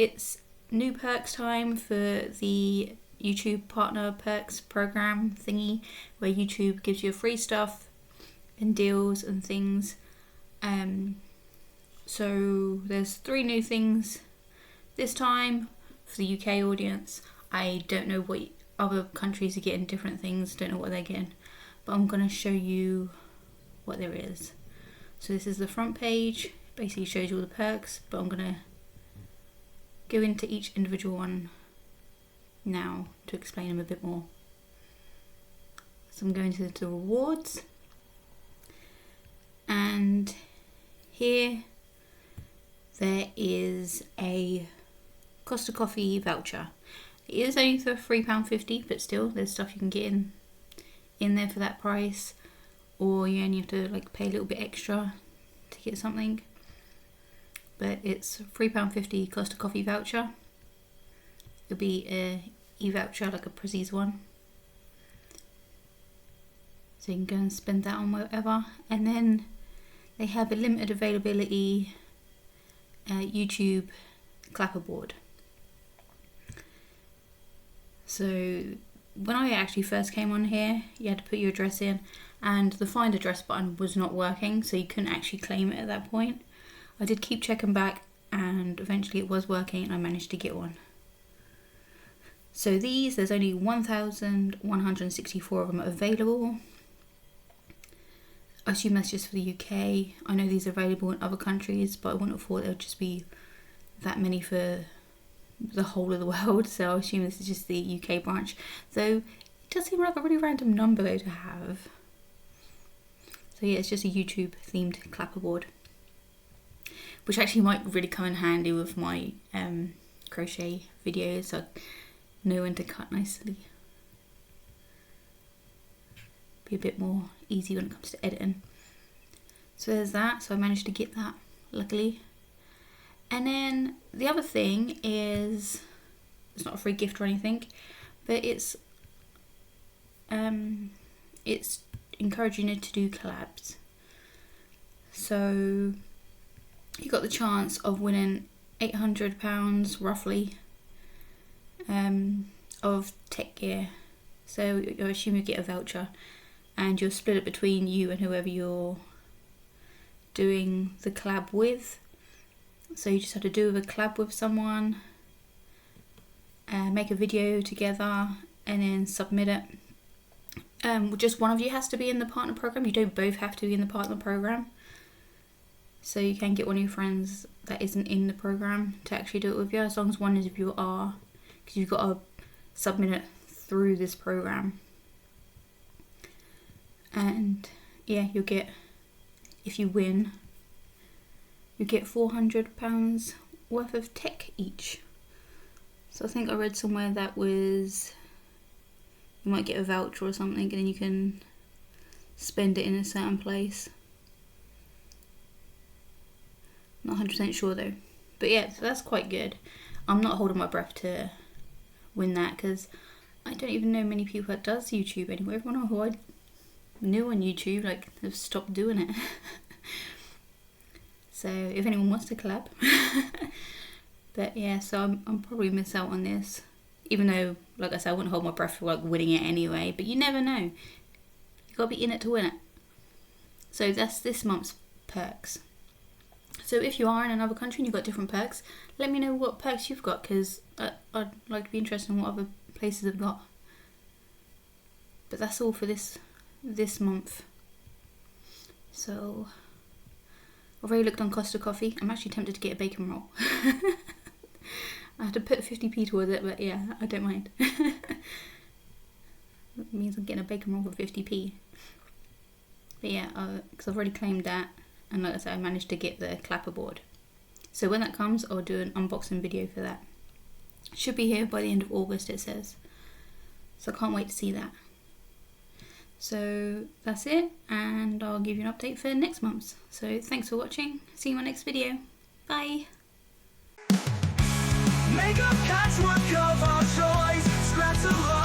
it's new perks time for the YouTube Partner Perks program thingy, where YouTube gives you free stuff and deals and things. So there's 3 new things this time for the UK audience. I don't know what other countries are getting different things, don't know what they're getting, but I'm going to show you what there is. So this is the front page, basically shows you all the perks, but I'm going to go into each individual one now to explain them a bit more. So I'm going to the rewards, and here there is a Costa Coffee voucher. It is only for £3.50, but still there's stuff you can get in there for that price, or you only have to like pay a little bit extra to get something. But it's £3.50 Costa Coffee voucher. It'll be a e-voucher, like a Prezzies one, so you can go and spend that on whatever. And then they have a limited availability YouTube clapperboard. So when I actually first came on here, you had to put your address in, and the find address button was not working, so you couldn't actually claim it at that point. I did keep checking back, and eventually it was working and I managed to get one. So there's only 1,164 of them available. I assume that's just for the UK. I know these are available in other countries, but I wouldn't have thought there would just be that many for the whole of the world, so I assume this is just the UK branch. Though it does seem like a really random number though to have. So yeah, it's just a YouTube themed clapperboard, which actually might really come in handy with my crochet videos, so I know when to cut nicely. Be a bit more easy when it comes to editing. So there's that, so I managed to get that, luckily. And then the other thing is, it's not a free gift or anything, but it's encouraging you to do collabs. So you got the chance of winning £800 roughly of tech gear. So I assume you get a voucher, and you'll split it between you and whoever you're doing the collab with. So you just have to do a collab with someone, make a video together, and then submit it. Just one of you has to be in the partner program. You don't both have to be in the partner program. So you can get one of your friends that isn't in the program to actually do it with you, as long as one of you are, because you've got to submit it through this program. And yeah, you'll get, if you win, you get £400 worth of tech each. So I think I read somewhere that was, you might get a voucher or something, and then you can spend it in a certain place. Not 100% sure though. But yeah, so that's quite good. I'm not holding my breath to win that, because I don't even know many people that does YouTube anymore. Everyone who I knew on YouTube, like, have stopped doing it. So if anyone wants to collab. But yeah, so I'm probably miss out on this, even though, like I said, I wouldn't hold my breath for like winning it anyway, but you never know, you gotta be in it to win it. So that's this month's perks. So if you are in another country and you've got different perks, let me know what perks you've got, because I'd like to be interested in what other places have got. But that's all for this month. So I've already looked on Costa Coffee. I'm actually tempted to get a bacon roll. I have to put 50p towards it, but yeah, I don't mind. That means I'm getting a bacon roll for 50p. But yeah, because I've already claimed that, and like I said, I managed to get the clapperboard. So when that comes, I'll do an unboxing video for that. Should be here by the end of August, it says. So I can't wait to see that. So that's it, and I'll give you an update for next month's. So thanks for watching. See you in my next video. Bye. Make a patchwork of our choice, scratch along.